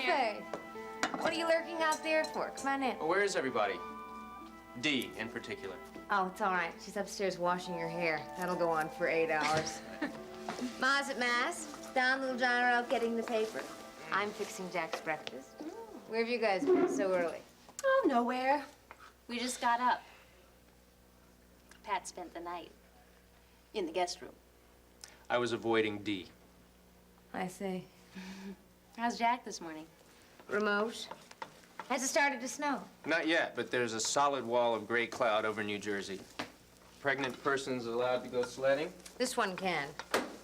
Faith. What are you lurking out there for? Come on in. Where is everybody? Dee, in particular. Oh, it's all right. She's upstairs washing her hair. That'll go on for 8 hours. Ma's at Mass. Don, Little John are out getting the paper. I'm fixing Jack's breakfast. Where have you guys been so early? Oh, nowhere. We just got up. Pat spent the night in the guest room. I was avoiding Dee. I see. How's Jack this morning? Remote. Has it started to snow? Not yet, but there's a solid wall of gray cloud over New Jersey. Pregnant persons allowed to go sledding? This one can.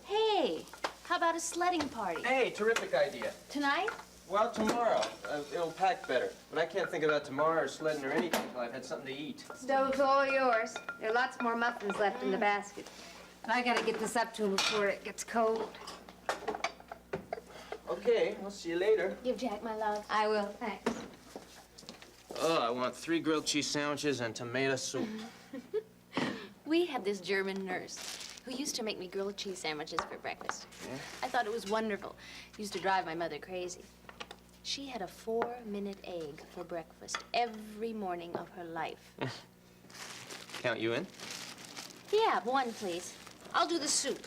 Hey, how about a sledding party? Hey, terrific idea. Tonight? Well, tomorrow. It'll pack better. But I can't think about tomorrow or sledding or anything until I've had something to eat. Stove's all yours. There are lots more muffins left in the basket. But I gotta get this up to him before it gets cold. Okay, I'll see you later. Give Jack my love. I will, thanks. Oh, I want 3 grilled cheese sandwiches and tomato soup. We had this German nurse who used to make me grilled cheese sandwiches for breakfast. Yeah? I thought it was wonderful. Used to drive my mother crazy. She had a 4-minute egg for breakfast every morning of her life. Count you in? Yeah, 1, please. I'll do the soup.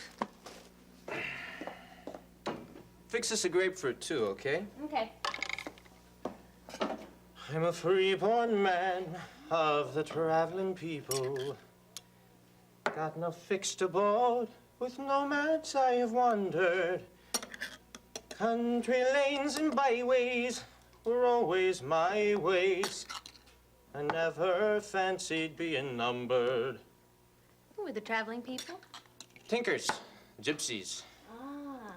Fix us a grapefruit, too, okay? Okay. I'm a free-born man of the traveling people. Got no fixed abode, with nomads I have wandered. Country lanes and byways were always my ways. I never fancied being numbered. Who were the traveling people? Tinkers, gypsies. Ah.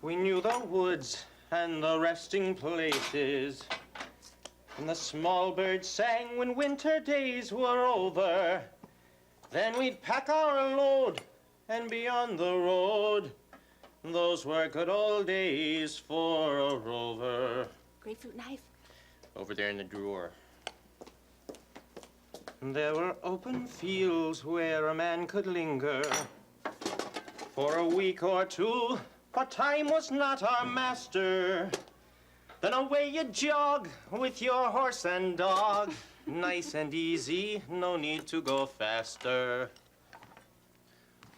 We knew the woods and the resting places. And the small birds sang when winter days were over. Then we'd pack our load and be on the road. Those were good old days for a rover. Grapefruit knife? Over there in the drawer. There were open fields where a man could linger for a week or two, but time was not our master. Then away you jog with your horse and dog. Nice and easy, no need to go faster.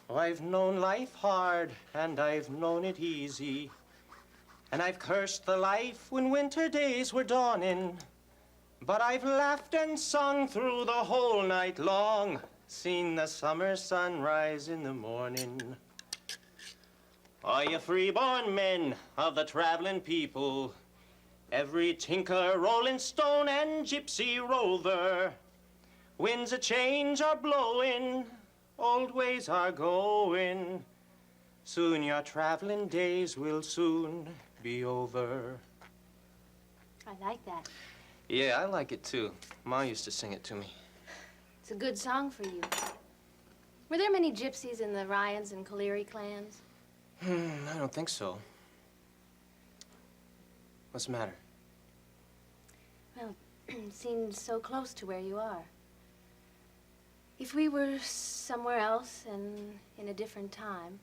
Oh, I've known life hard, and I've known it easy. And I've cursed the life when winter days were dawning. But I've laughed and sung through the whole night long, seen the summer sun rise in the morning. Oh, you free-born men of the traveling people, every tinker, rolling stone, and gypsy rover, winds of change are blowing, old ways are going. Soon your traveling days will soon be over. I like that. Yeah, I like it too. Ma used to sing it to me. It's a good song for you. Were there many gypsies in the Ryans and Colery clans? I don't think so. What's the matter? Well, it seems so close to where you are. If we were somewhere else and in a different time,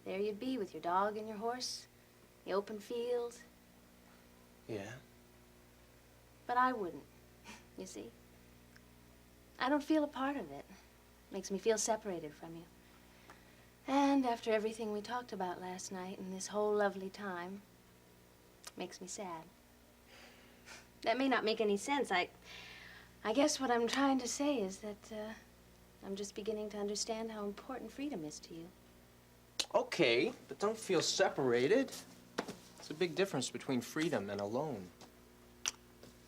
there you'd be with your dog and your horse, the open fields. Yeah? But I wouldn't, you see. I don't feel a part of it. Makes me feel separated from you. And after everything we talked about last night and this whole lovely time, makes me sad. That may not make any sense. I guess what I'm trying to say is that I'm just beginning to understand how important freedom is to you. Okay, but don't feel separated. It's a big difference between freedom and alone.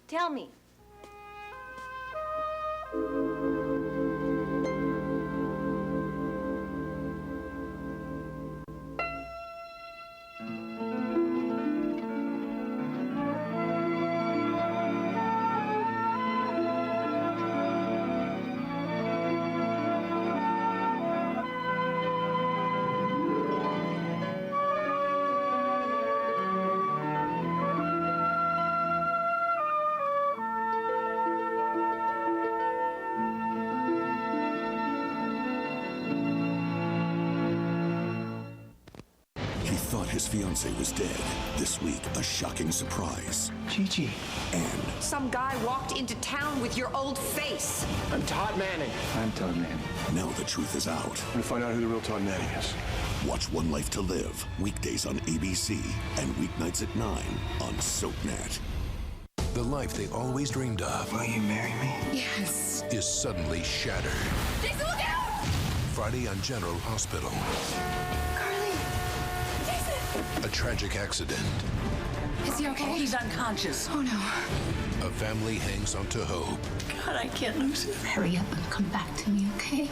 Tell me. ex-fiancée was dead. This week, a shocking surprise. Gigi. And some guy walked into town with your old face. I'm Todd Manning. I'm Todd Manning. now the truth is out. I'm gonna find out who the real Todd Manning is. Watch One Life to Live, weekdays on ABC and weeknights at 9 on SoapNet. The life they always dreamed of. Will you marry me? Yes. Is suddenly shattered. Jason, look out! Friday on General Hospital. Carly! Jason! A tragic accident. Is he okay? He's unconscious. Oh, no. A family hangs on to hope. God, I can't lose him. Hurry up and come back to me, okay?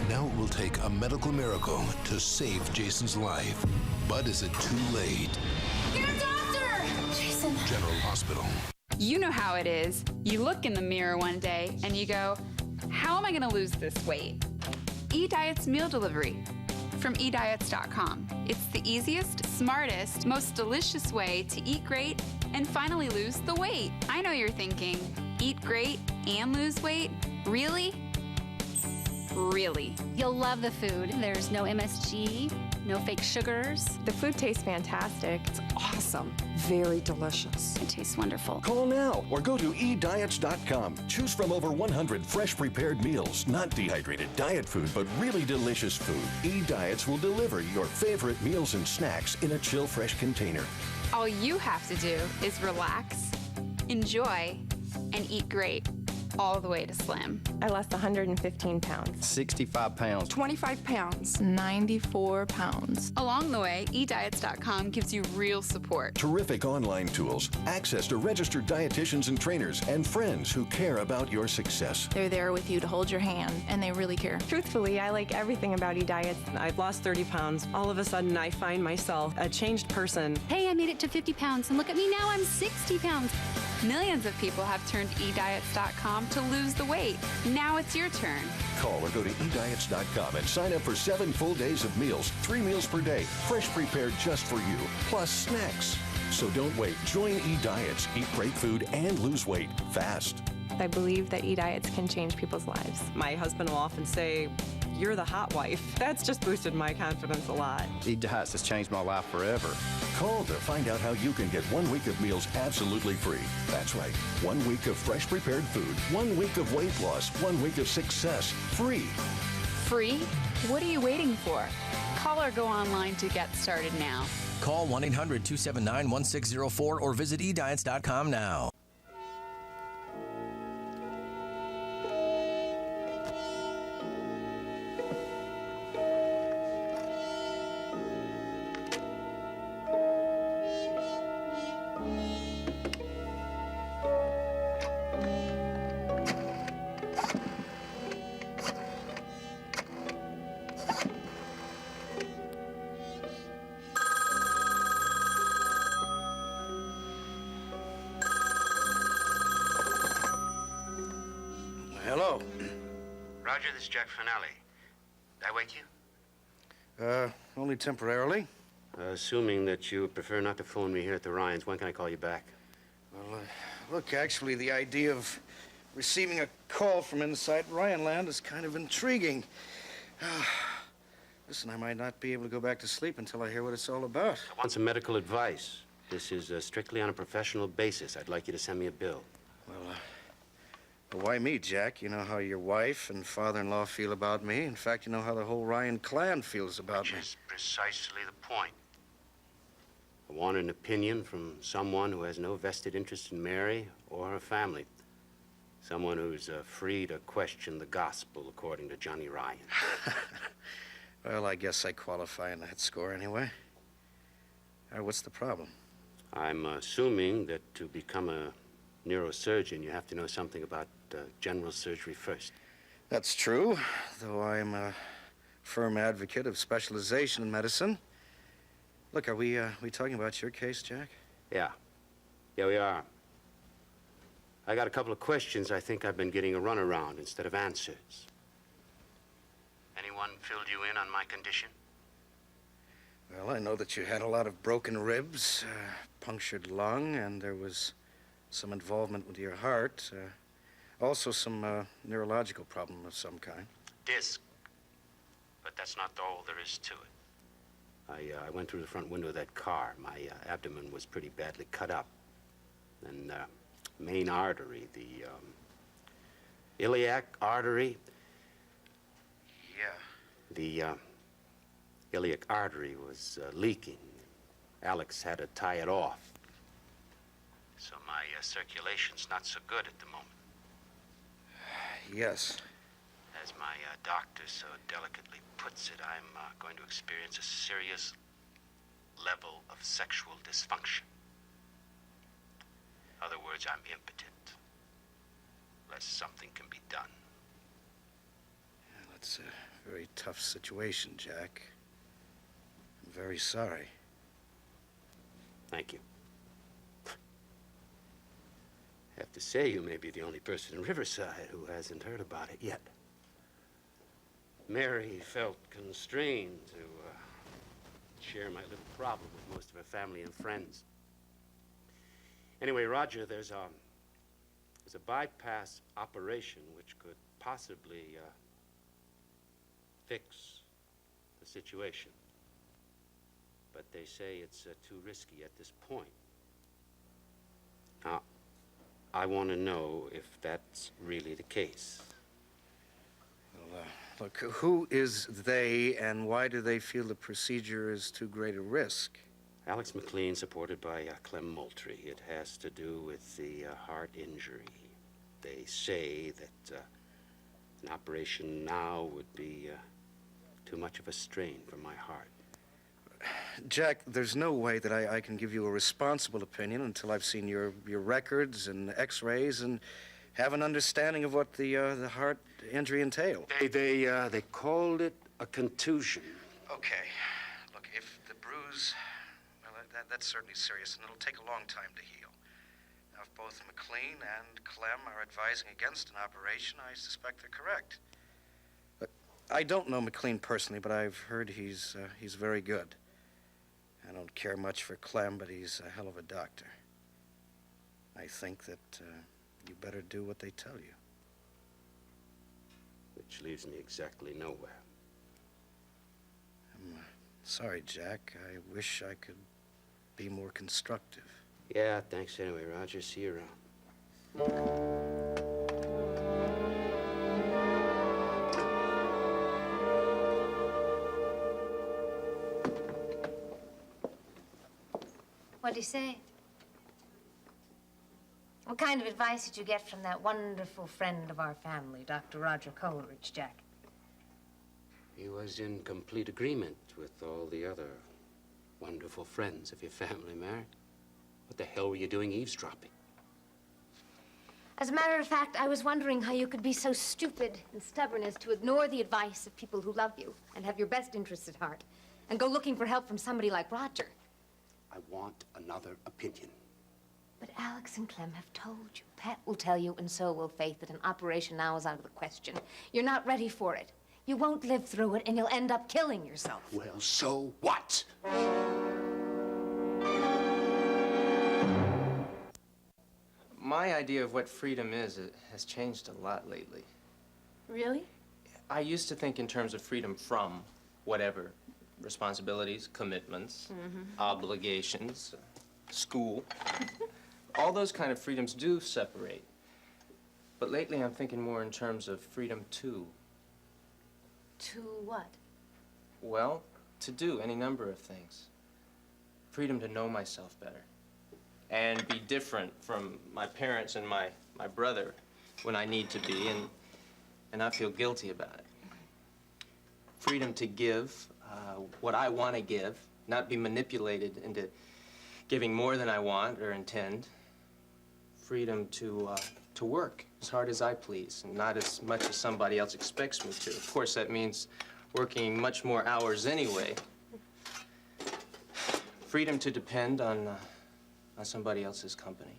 Now it will take a medical miracle to save Jason's life. But is it too late? Get a doctor! Jason. General Hospital. You know how it is. You look in the mirror one day and you go, how am I gonna lose this weight? eDiet's meal delivery from eDiets.com. It's the easiest, smartest, most delicious way to eat great and finally lose the weight. I know you're thinking, eat great and lose weight? Really? Really. You'll love the food. There's no MSG, no fake sugars. The food tastes fantastic. It's awesome. Very delicious. It tastes wonderful. Call now or go to eDiets.com. Choose from over 100 fresh prepared meals, not dehydrated diet food, but really delicious food. eDiets will deliver your favorite meals and snacks in a chill fresh container. All you have to do is relax, enjoy, and eat great. All the way to slim. I lost 115 pounds. 65 pounds. 25 pounds. 94 pounds. Along the way, eDiets.com gives you real support. Terrific online tools, access to registered dietitians and trainers, and friends who care about your success. They're there with you to hold your hand, and they really care. Truthfully, I like everything about eDiets. I've lost 30 pounds. All of a sudden, I find myself a changed person. Hey, I made it to 50 pounds, and look at me now, I'm 60 pounds. Millions of people have turned eDiets.com to lose the weight. Now it's your turn. Call or go to eDiets.com and sign up for 7 full days of meals, 3 meals per day, fresh prepared just for you, plus snacks. So don't wait. Join eDiets. Eat great food and lose weight fast. I believe that eDiets can change people's lives. My husband will often say, "You're the hot wife." That's just boosted my confidence a lot. eDiets has changed my life forever. Call to find out how you can get 1 week of meals absolutely free. That's right. 1 week of fresh prepared food, 1 week of weight loss, 1 week of success, free. Free? What are you waiting for? Call or go online to get started now. Call 1-800-279-1604 or visit eDiets.com now. Hello. Roger, this is Jack Finale. Did I wake you? Only temporarily. Assuming that you prefer not to phone me here at the Ryans, when can I call you back? Well, look, actually, the idea of receiving a call from inside Ryanland is kind of intriguing. Listen, I might not be able to go back to sleep until I hear what it's all about. I want some medical advice. This is strictly on a professional basis. I'd like you to send me a bill. Well, why me, Jack? You know how your wife and father-in-law feel about me. In fact, you know how the whole Ryan clan feels about me. Which is precisely the point. I want an opinion from someone who has no vested interest in Mary or her family. Someone who's free to question the gospel, according to Johnny Ryan. Well, I guess I qualify in that score anyway. What's the problem? I'm assuming that to become a neurosurgeon, you have to know something about general surgery first. That's true, though I'm a firm advocate of specialization in medicine. Look, are we talking about your case, Jack? Yeah. Yeah, we are. I got a couple of questions I think I've been getting a runaround instead of answers. Anyone filled you in on my condition? Well, I know that you had a lot of broken ribs, punctured lung, and there was some involvement with your heart. Also some neurological problem of some kind. Disc. But that's not all there is to it. I went through the front window of that car. My abdomen was pretty badly cut up. And main artery, the iliac artery. Yeah. The iliac artery was leaking. Alex had to tie it off. So my circulation's not so good at the moment. Yes. As my doctor so delicately puts it, I'm going to experience a serious level of sexual dysfunction. In other words, I'm impotent, unless something can be done. Yeah, that's a very tough situation, Jack. I'm very sorry. Thank you. I have to say, you may be the only person in Riverside who hasn't heard about it yet. Mary felt constrained to share my little problem with most of her family and friends. Anyway, Roger, there's a bypass operation which could possibly fix the situation. But they say it's too risky at this point. Now, I want to know if that's really the case. Well, look, who is they, and why do they feel the procedure is too great a risk? Alex McLean, supported by Clem Moultrie. It has to do with the heart injury. They say that an operation now would be too much of a strain for my heart. Jack, there's no way that I can give you a responsible opinion until I've seen your records and x-rays and have an understanding of what the heart injury entailed. They called it a contusion. Okay. Look, if the bruise, well, that's certainly serious, and it'll take a long time to heal. Now, if both McLean and Clem are advising against an operation, I suspect they're correct. But I don't know McLean personally, but I've heard he's very good. I don't care much for Clem, but he's a hell of a doctor. I think that you better do what they tell you. Which leaves me exactly nowhere. I'm sorry, Jack. I wish I could be more constructive. Yeah, thanks anyway, Roger. See you around. What'd he say? What kind of advice did you get from that wonderful friend of our family, Dr. Roger Coleridge, Jack? He was in complete agreement with all the other wonderful friends of your family, Mary. What the hell were you doing eavesdropping? As a matter of fact, I was wondering how you could be so stupid and stubborn as to ignore the advice of people who love you and have your best interests at heart and go looking for help from somebody like Roger. I want another opinion. But Alex and Clem have told you. Pat will tell you, and so will Faith, that an operation now is out of the question. You're not ready for it. You won't live through it, and you'll end up killing yourself. Well, so what? My idea of what freedom is, it has changed a lot lately. Really? I used to think in terms of freedom from whatever. Responsibilities, commitments, obligations, school. All those kind of freedoms do separate. But lately I'm thinking more in terms of freedom to. To what? Well, to do any number of things. Freedom to know myself better. And be different from my parents and my brother when I need to be and not feel guilty about it. Freedom to give what I want to give, not be manipulated into giving more than I want or intend. Freedom to work as hard as I please, and not as much as somebody else expects me to. Of course, that means working much more hours anyway. Freedom to depend on somebody else's company.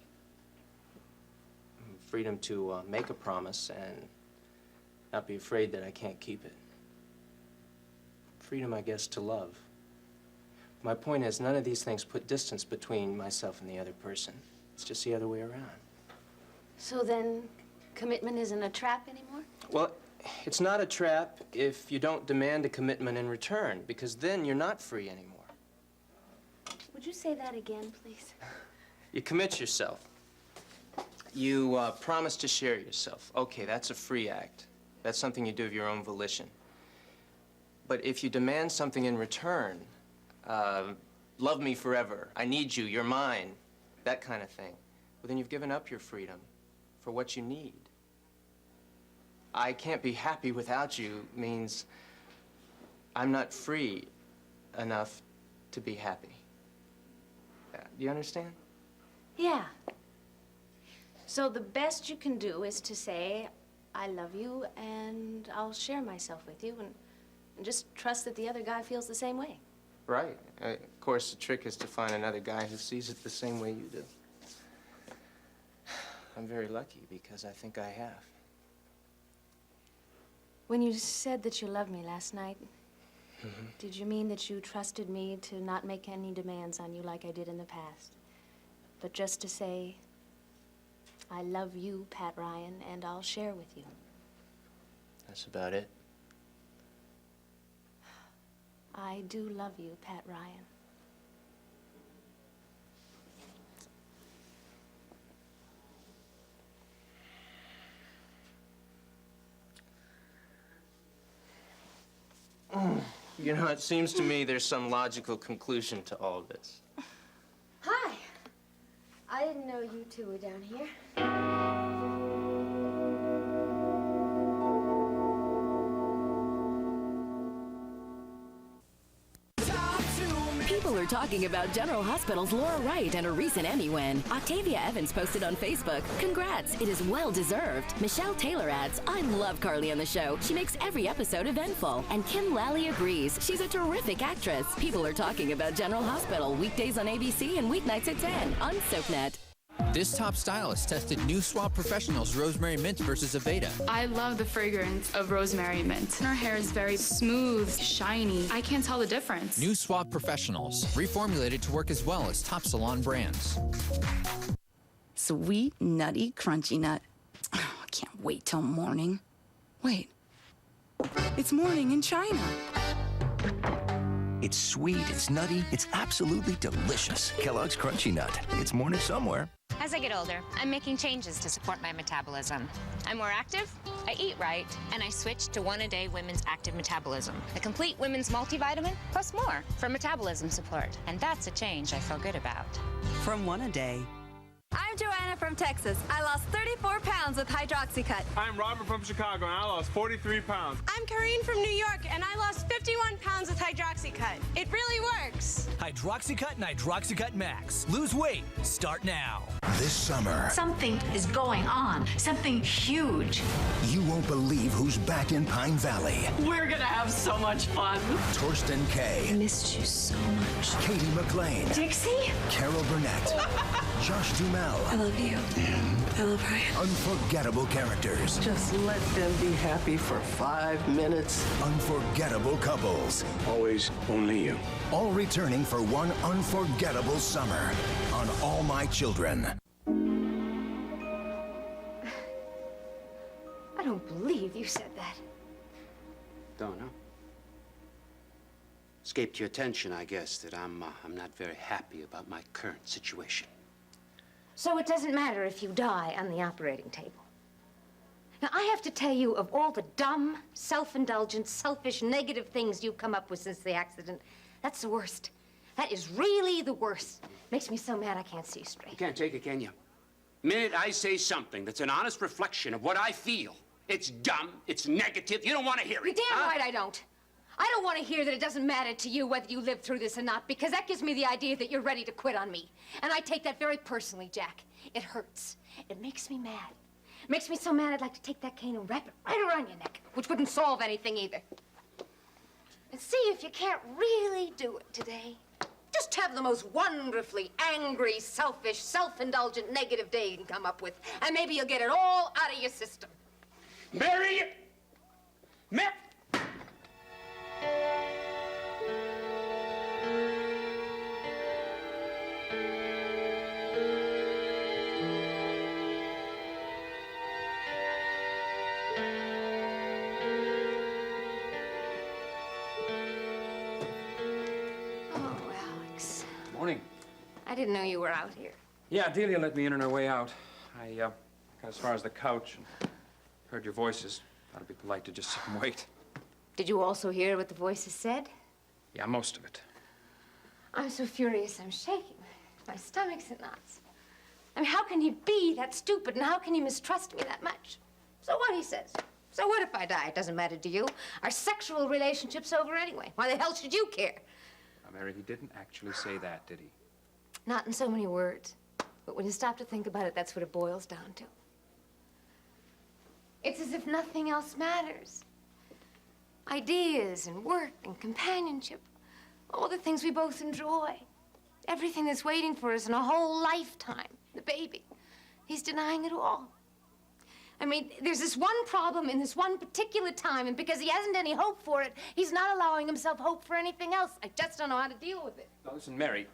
Freedom to make a promise and not be afraid that I can't keep it. Freedom, I guess, to love. My point is, none of these things put distance between myself and the other person. It's just the other way around. So then, commitment isn't a trap anymore? Well, it's not a trap if you don't demand a commitment in return, because then you're not free anymore. Could you say that again, please? You commit yourself. You promise to share yourself. Okay, that's a free act. That's something you do of your own volition. But if you demand something in return, love me forever, I need you, you're mine, that kind of thing, well, then you've given up your freedom for what you need. I can't be happy without you means I'm not free enough to be happy. Do you understand? Yeah. So the best you can do is to say, I love you, and I'll share myself with you, and just trust that the other guy feels the same way. Right. Of course, the trick is to find another guy who sees it the same way you do. I'm very lucky because I think I have. When you said that you loved me last night, did you mean that you trusted me to not make any demands on you like I did in the past, but just to say, I love you, Pat Ryan, and I'll share with you? That's about it. I do love you, Pat Ryan. You know, it seems to me there's some logical conclusion to all this. Hi. I didn't know you two were down here. People are talking about General Hospital's Laura Wright and a recent Emmy win. Octavia Evans posted on Facebook, "Congrats, it is well deserved." Michelle Taylor adds, "I love Carly on the show. She makes every episode eventful." And Kim Lally agrees, she's a terrific actress. People are talking about General Hospital weekdays on ABC and weeknights at 10 on SoapNet. This top stylist tested new Swab Professional's Rosemary Mint versus Aveda. I love the fragrance of rosemary mint. Her hair is very smooth, shiny. I can't tell the difference. New Swab Professionals, reformulated to work as well as top salon brands. Sweet, nutty, crunchy nut. Oh, I can't wait till morning. Wait. It's morning in China. It's sweet, it's nutty, it's absolutely delicious. Kellogg's Crunchy Nut. It's morning somewhere. As I get older, I'm making changes to support my metabolism. I'm more active, I eat right, and I switched to One-A-Day Women's Active Metabolism, a complete women's multivitamin plus more for metabolism support. And that's a change I feel good about. From One-A-Day. I'm Joanna from Texas. I lost 34 pounds with Hydroxycut. I'm Robert from Chicago, and I lost 43 pounds. I'm Karine from New York, and I lost 51 pounds with Hydroxycut. It really works. Hydroxycut and Hydroxycut Max. Lose weight. Start now. This summer, Something is going on. Something huge. you won't believe who's back in Pine Valley. We're gonna have so much fun. Torsten Kay. I missed you so much. Katie McLean. Dixie? Carol Burnett. Josh Duhamel. I love you. And I love Ryan. unforgettable characters. Just let them be happy for 5 minutes. Unforgettable couples. Always only you. All returning for one unforgettable summer on All My Children. I don't believe you said that. Don't know. Escaped your attention, I guess, that I'm not very happy about my current situation. So it doesn't matter if you die on the operating table. Now, I have to tell you, of all the dumb, self-indulgent, selfish, negative things you've come up with since the accident, that's the worst. That is really the worst. Makes me so mad I can't see straight. You can't take it, can you? Minute I say something that's an honest reflection of what I feel, it's dumb, it's negative, you don't want to hear it. You're damn right I don't. I don't want to hear that it doesn't matter to you whether you live through this or not, because that gives me the idea that you're ready to quit on me. And I take that very personally, Jack. It hurts. It makes me mad. It makes me so mad I'd like to take that cane and wrap it right around your neck, which wouldn't solve anything either. And see if you can't really do it today. Just have the most wonderfully angry, selfish, self-indulgent, negative day you can come up with, and maybe you'll get it all out of your system. Mary! Mary! Oh, Alex. Morning. didn't know you were out here. Yeah, Delia let me in on her way out. I got as far as the couch and heard your voices. Thought it'd be polite to just sit and wait. Did you also hear what the voices said? Yeah, most of it. I'm so furious, I'm shaking. My stomach's in knots. I mean, how can he be that stupid, and how can he mistrust me that much? So what, he says. So what if I die? It doesn't matter to you. Our sexual relationship's over anyway. Why the hell should you care? Now, Mary, he didn't actually say that, did he? Not in so many words. But when you stop to think about it, that's what it boils down to. It's as if nothing else matters. Ideas and work and companionship, all the things we both enjoy. Everything that's waiting for us in a whole lifetime. The baby. He's denying it all. I mean, there's this one problem in this one particular time, and because he hasn't any hope for it, he's not allowing himself hope for anything else. I just don't know how to deal with it. Now, listen, Mary.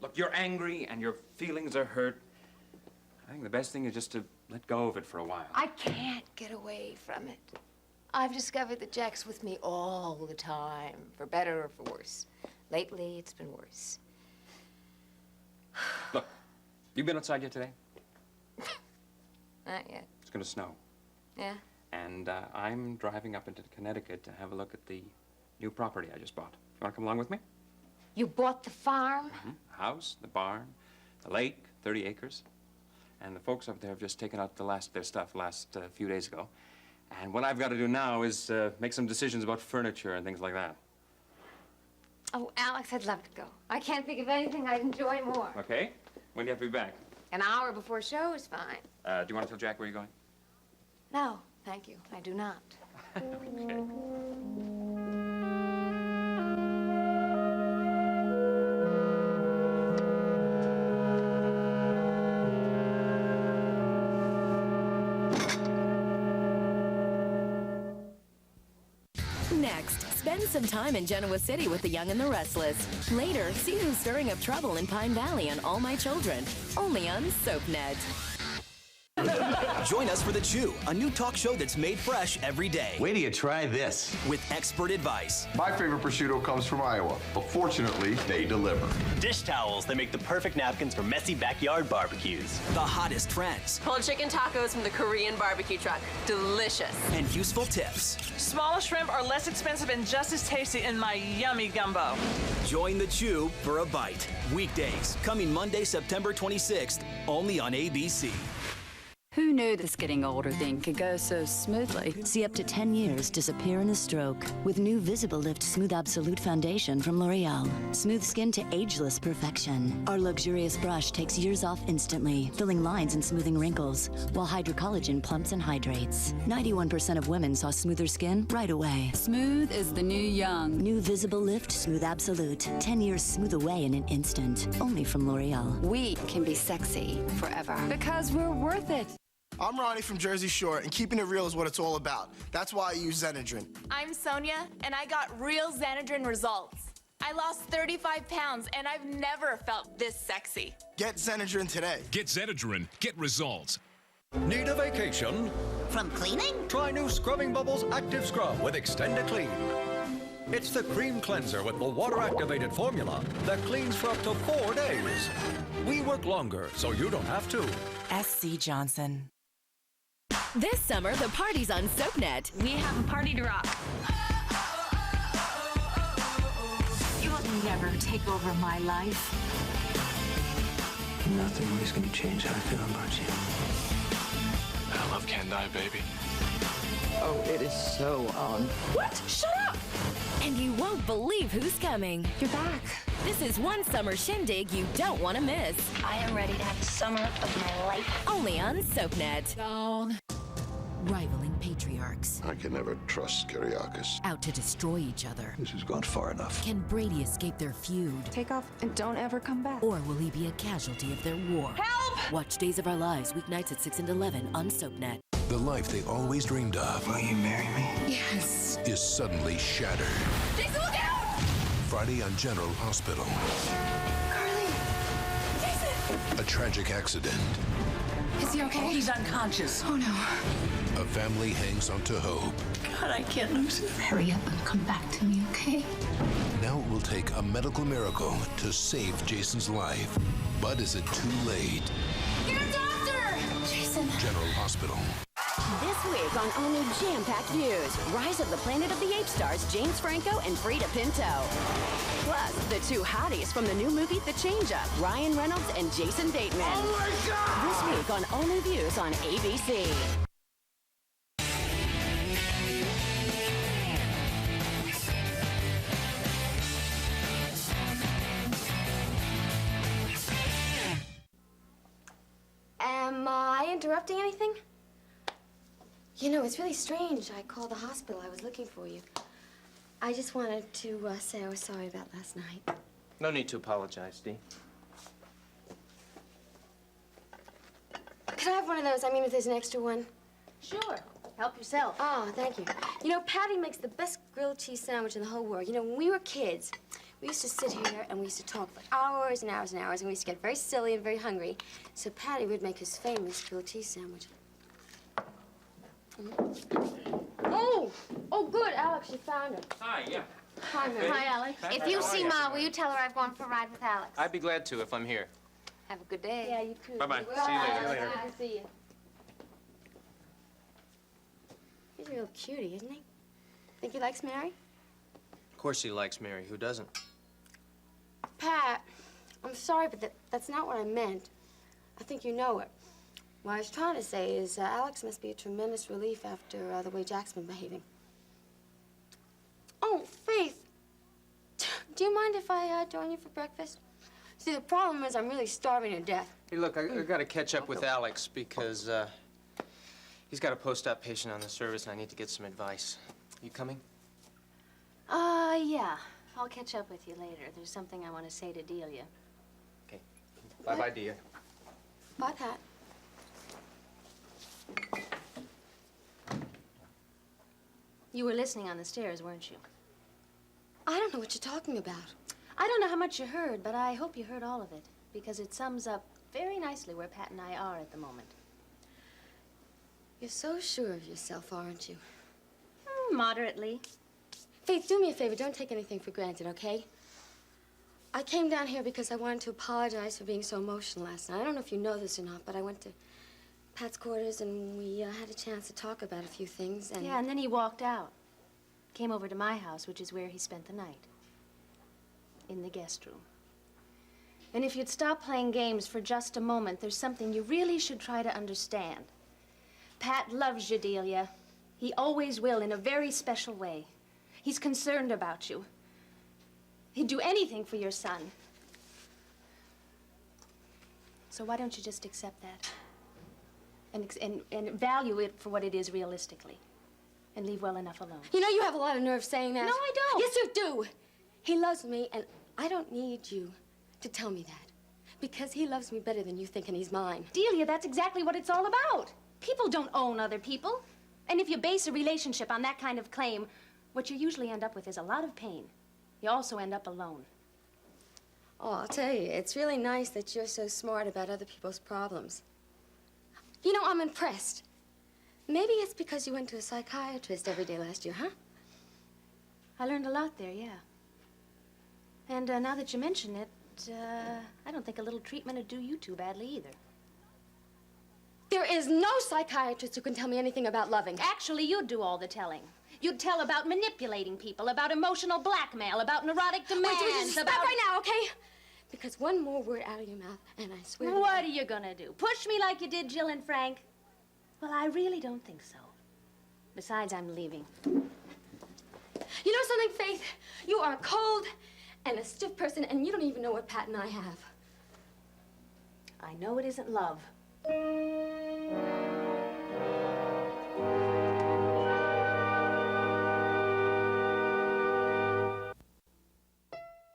Look, you're angry and your feelings are hurt. I think the best thing is just to let go of it for a while. I can't get away from it. I've discovered that Jack's with me all the time, for better or for worse. Lately, it's been worse. Look, you been outside yet today? Not yet. It's gonna snow. Yeah? And I'm driving up into Connecticut to have a look at the new property I just bought. You wanna come along with me? You bought the farm? Mm-hmm. The house, the barn, the lake, 30 acres. And the folks up there have just taken out their stuff last few days ago. And what I've got to do now is make some decisions about furniture and things like that. Oh, Alex, I'd love to go. I can't think of anything I'd enjoy more. Okay. When do you have to be back? An hour before show is fine. Do you want to tell Jack where you're going? No, thank you. I do not. Okay. Next, spend some time in Genoa City with the Young and the Restless. Later, see who's stirring up trouble in Pine Valley on All My Children. Only on SoapNet. Join us for The Chew, a new talk show that's made fresh every day. Wait till you try this. With expert advice. My favorite prosciutto comes from Iowa, but fortunately, they deliver. Dish towels that make the perfect napkins for messy backyard barbecues. The hottest trends. Pulled chicken tacos from the Korean barbecue truck. Delicious. And useful tips. Smaller shrimp are less expensive and just as tasty in my yummy gumbo. Join The Chew for a bite. Weekdays, coming Monday, September 26th, only on ABC. Who knew this getting older thing could go so smoothly? See up to 10 years disappear in a stroke with new Visible Lift Smooth Absolute Foundation from L'Oreal. Smooth skin to ageless perfection. Our luxurious brush takes years off instantly, filling lines and smoothing wrinkles, while Hydrocollagen plumps and hydrates. 91% of women saw smoother skin right away. Smooth is the new young. New Visible Lift Smooth Absolute. 10 years smooth away in an instant. Only from L'Oreal. We can be sexy forever because we're worth it. I'm Ronnie from Jersey Shore, and keeping it real is what it's all about. That's why I use Xenadrin. I'm Sonia, and I got real Xenadrin results. I lost 35 pounds, and I've never felt this sexy. Get Xenadrin today. Get Xenadrin. Get results. Need a vacation? From cleaning? Try new Scrubbing Bubbles Active Scrub with Extended Clean. It's the cream cleanser with the water-activated formula that cleans for up to 4 days. We work longer, so you don't have to. S.C. Johnson. This summer, the party's on SoapNet. We have a party to rock. You will never take over my life. Nothing is going to change how I feel about you. That love can't die, baby. Oh, it is so on. What? Shut up! And you won't believe who's coming. You're back. This is one summer shindig you don't want to miss. I am ready to have the summer of my life. Only on SoapNet. Down. Rivaling patriarchs. I can never trust Kyriakis. Out to destroy each other. This has gone far enough. Can Brady escape their feud? Take off and don't ever come back. Or will he be a casualty of their war? Help! Watch Days of Our Lives weeknights at 6 and 11 on SoapNet. The life they always dreamed of. Will you marry me? Yes. Is suddenly shattered. Jason, look out! Friday on General Hospital. Carly! Jason! A tragic accident. Is he okay? He's unconscious. Oh no. a family hangs onto hope. God, I can't lose him. Hurry up and come back to me, okay? Now it will take a medical miracle to save Jason's life. But is it too late? Get a doctor! Jason. General Hospital. This week on all new jam-packed news, Rise of the Planet of the Apes stars James Franco and Frida Pinto. Plus, the two hotties from the new movie The Change-Up, Ryan Reynolds and Jason Bateman. Oh my God! This week on All New Views on ABC. Am I interrupting anything? You know, it's really strange. I called the hospital. I was looking for you. I just wanted to say I was sorry about last night. No need to apologize, Dee. Could I have one of those? I mean, if there's an extra one. Sure. Help yourself. Oh, thank you. You know, Patty makes the best grilled cheese sandwich in the whole world. You know, when we were kids, we used to sit here and we used to talk for hours and hours and hours, and we used to get very silly and very hungry. So Patty would make his famous grilled cheese sandwich. Oh, good, Alex, you found her. Hi, yeah. Hi, Mary. Hi, Alex. If you see Ma, will you tell her I've gone for a ride with Alex? I'd be glad to if I'm here. Have a good day. Yeah, you too. Bye-bye. Bye. See you later. Good to see you. He's a real cutie, isn't he? Think he likes Mary? Of course he likes Mary. Who doesn't? Pat, I'm sorry, but that's not what I meant. I think you know it. What I was trying to say is Alex must be a tremendous relief after the way Jack's been behaving. Oh, Faith, do you mind if I join you for breakfast? See, the problem is I'm really starving to death. Hey, look, I got to catch up with Alex because he's got a post-op patient on the service, and I need to get some advice. You coming? Yeah. I'll catch up with you later. There's something I want to say to Delia. Okay. Bye-bye, dear. Bye, Pat. You were listening on the stairs, weren't you? I don't know what you're talking about. I don't know how much you heard, but I hope you heard all of it, because it sums up very nicely where Pat and I are at the moment. You're so sure of yourself, aren't you? Moderately. Faith, do me a favor. Don't take anything for granted, okay? I came down here because I wanted to apologize for being so emotional last night. I don't know if you know this or not, but I went to Pat's quarters and we had a chance to talk about a few things and... Yeah, and then he walked out. Came over to my house, which is where he spent the night. In the guest room. And if you'd stop playing games for just a moment, there's something you really should try to understand. Pat loves you, Delia. He always will, in a very special way. He's concerned about you. He'd do anything for your son. So why don't you just accept that? And value it for what it is realistically. And leave well enough alone. You know, you have a lot of nerve saying that. No, I don't. Yes, you do. He loves me, and I don't need you to tell me that. Because he loves me better than you think, and he's mine. Delia, that's exactly what it's all about. People don't own other people. And if you base a relationship on that kind of claim, what you usually end up with is a lot of pain. You also end up alone. Oh, I'll tell you, it's really nice that you're so smart about other people's problems. You know, I'm impressed. Maybe it's because you went to a psychiatrist every day last year, huh? I learned a lot there, yeah. And now that you mention it, I don't think a little treatment would do you too badly either. There is no psychiatrist who can tell me anything about loving. Actually, you'd do all the telling. You'd tell about manipulating people, about emotional blackmail, about neurotic demands, Wait, stop right now, okay? Because one more word out of your mouth, and I swear to What are you gonna do? Push me like you did Jill and Frank? Well, I really don't think so. Besides, I'm leaving. You know something, Faith? You are cold and a stiff person, and you don't even know what Pat and I have. I know it isn't love.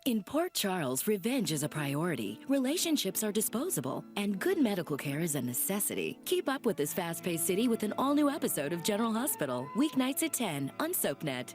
In Port Charles, revenge is a priority, relationships are disposable, and good medical care is a necessity. Keep up with this fast-paced city with an all-new episode of General Hospital, weeknights at 10 on SoapNet.